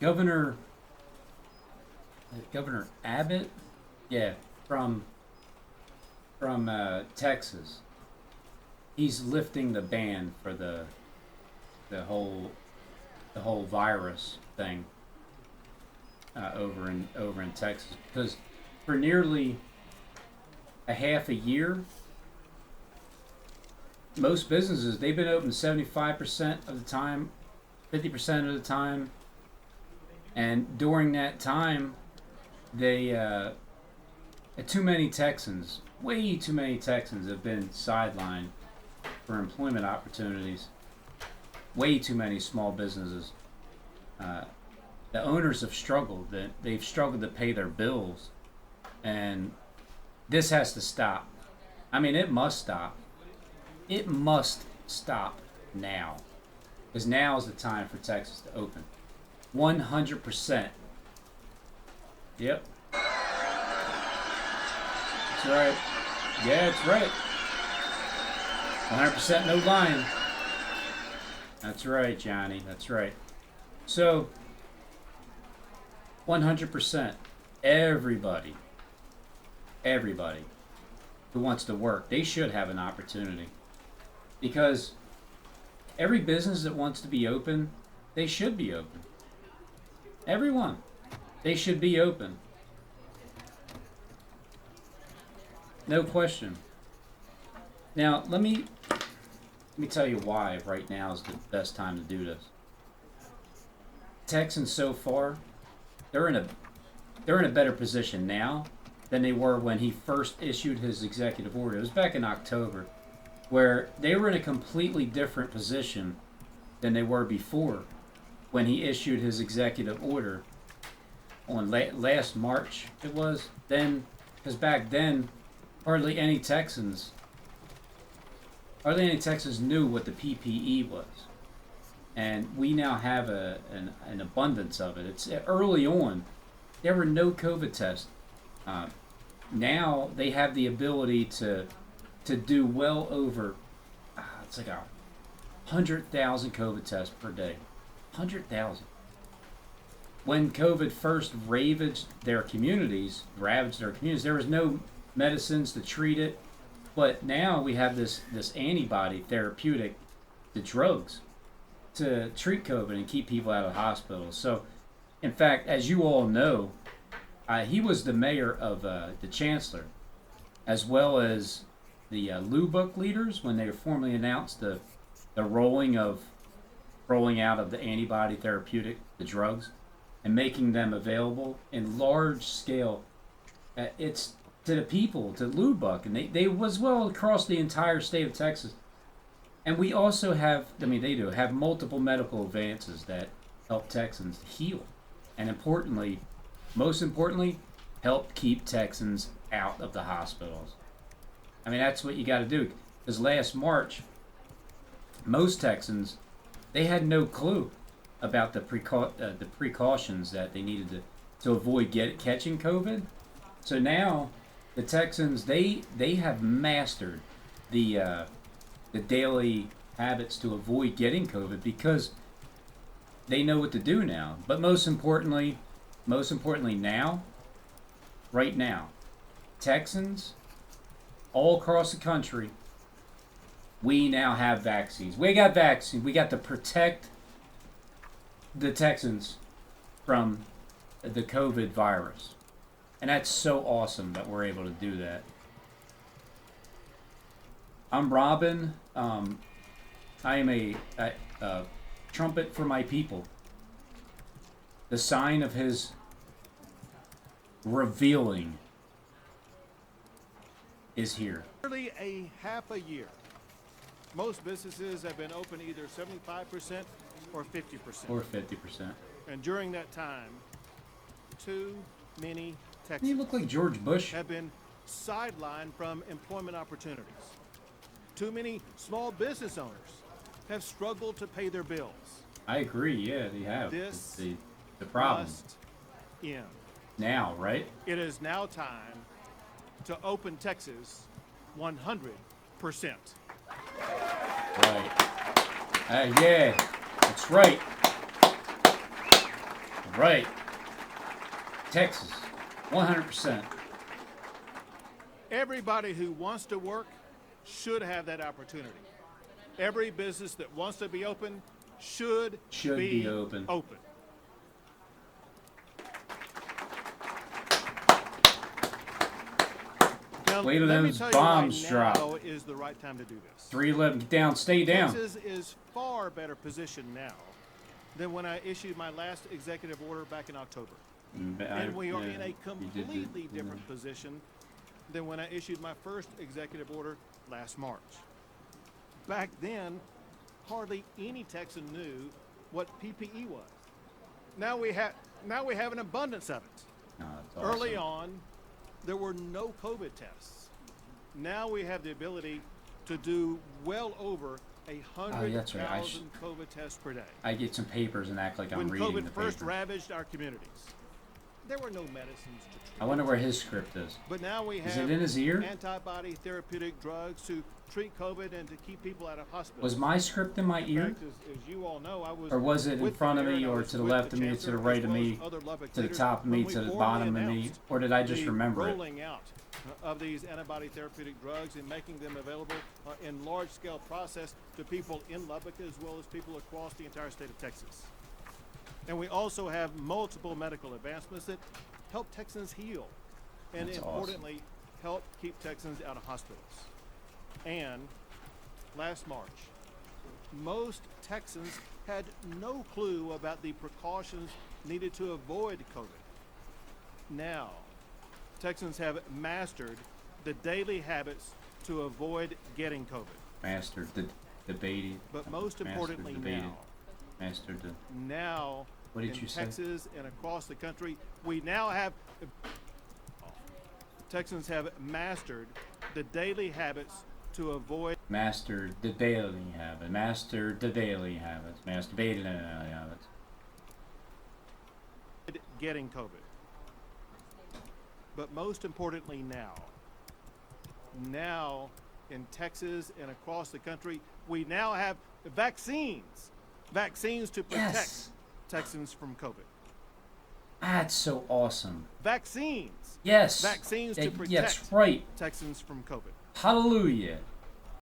Governor Governor Abbott, yeah, from Texas. He's lifting the ban for the whole the whole virus thing over in Texas because for nearly a half a year, most businesses they've been open 75% of the time, 50% of the time, and during that time, they too many Texans, way too many Texans have been sidelined for employment opportunities. Way too many small businesses. Uh, the owners have struggled. That they've struggled to pay their bills, and this has to stop. I mean, it must stop. It must stop now, because now is the time for Texas to open. 100%. Yep. That's right. Yeah, that's right. 100% no lying. That's right, Johnny. That's right. So, 100%. Everybody who wants to work, they should have an opportunity. Because every business that wants to be open, they should be open. Everyone. They should be open. No question. Now, let me tell you why right now is the best time to do this. Texans so far, they're in a better position now than they were when he first issued his executive order. It was back in October, where they were in a completely different position than they were before when he issued his executive order on last March. It was then, because back then hardly any Texans knew what the PPE was, and we now have an abundance of it. It's early on. There were no COVID tests. Now they have the ability to do well over it's like 100,000 COVID tests per day. 100,000. When COVID first ravaged their communities, there was no medicines to treat it. But now we have this antibody therapeutic, the drugs, to treat COVID and keep people out of hospitals. So, in fact, as you all know, he was the mayor of the chancellor, as well as the Lubbock leaders when they formally announced the rolling out of the antibody therapeutic, the drugs, and making them available in large scale. It's to the people, to Lubbock, and they was well across the entire state of Texas. And we also have, they do have multiple medical advances that help Texans heal, and most importantly, help keep Texans out of the hospitals. I mean, that's what you got to do. Because last March, most Texans, they had no clue about the precautions that they needed to avoid catching COVID. So now the Texans they have mastered the daily habits to avoid getting COVID because they know what to do now. But most importantly now, right now, Texans all across the country, we now have vaccines. We got vaccines. We got to protect the Texans from the COVID virus. And that's so awesome that we're able to do that. I'm Robin. I am a trumpet for my people. The sign of his revealing is here. Nearly a half a year. Most businesses have been open either 75% or 50%. Or 50%. And during that time, too many Texans You look like George Bush. have been sidelined from employment opportunities. Too many small business owners have struggled to pay their bills. I agree. Yeah, they have. This It's the problem must end. now, right? It is now time to open Texas 100%. Right. Yeah, that's right. Right. Texas, 100%. Everybody who wants to work should have that opportunity. Every business that wants to be open should be open. Now, Wait till let me those tell bombs you drop. Now is the right time to do this. 311, get down, stay down. Texas is far better positioned now than when I issued my last executive order back in October. And we are in a completely different position than when I issued my first executive order last March. Back then, hardly any Texan knew what PPE was. Now we have an abundance of it. Oh, that's awesome. Early on, there were no COVID tests. Now we have the ability to do well over 100,000 COVID tests per day. I get some papers and act like I'm when reading COVID the first paper. ravaged our communities, there were no medicines to treat. I wonder where his script is. But now we have Is it in his ear? antibody therapeutic drugs to treat COVID and to keep people out of hospitals. Was my script in my In ear? fact, as you all know, I was Or was it in with front of the mayor me, and I or was to the with left of me, to chancellor the right as of well me, as other Lubbock to the leaders top of me, when we to the formally bottom of me? announced Or did I just the remember it? rolling out of these antibody therapeutic drugs and making them available in large-scale process to people in Lubbock as well as people across the entire state of Texas. And we also have multiple medical advancements that help Texans heal and That's importantly help keep Texans out of hospitals. And last March, most Texans had no clue about the precautions needed to avoid COVID. Now, Texans have mastered the daily habits to avoid getting COVID. Mastered the debating. But most importantly Mastered the. now What did in you say? Texas and across the country, we now have Texans have mastered the daily habits to avoid Mastered the daily habit. Mastered the daily habits. Masturbated the daily habits. getting COVID. But most importantly now in Texas and across the country, we now have vaccines to protect Yes. Texans from COVID. That's so awesome. Vaccines Yes. to protect Yes, right. Texans from COVID. Hallelujah.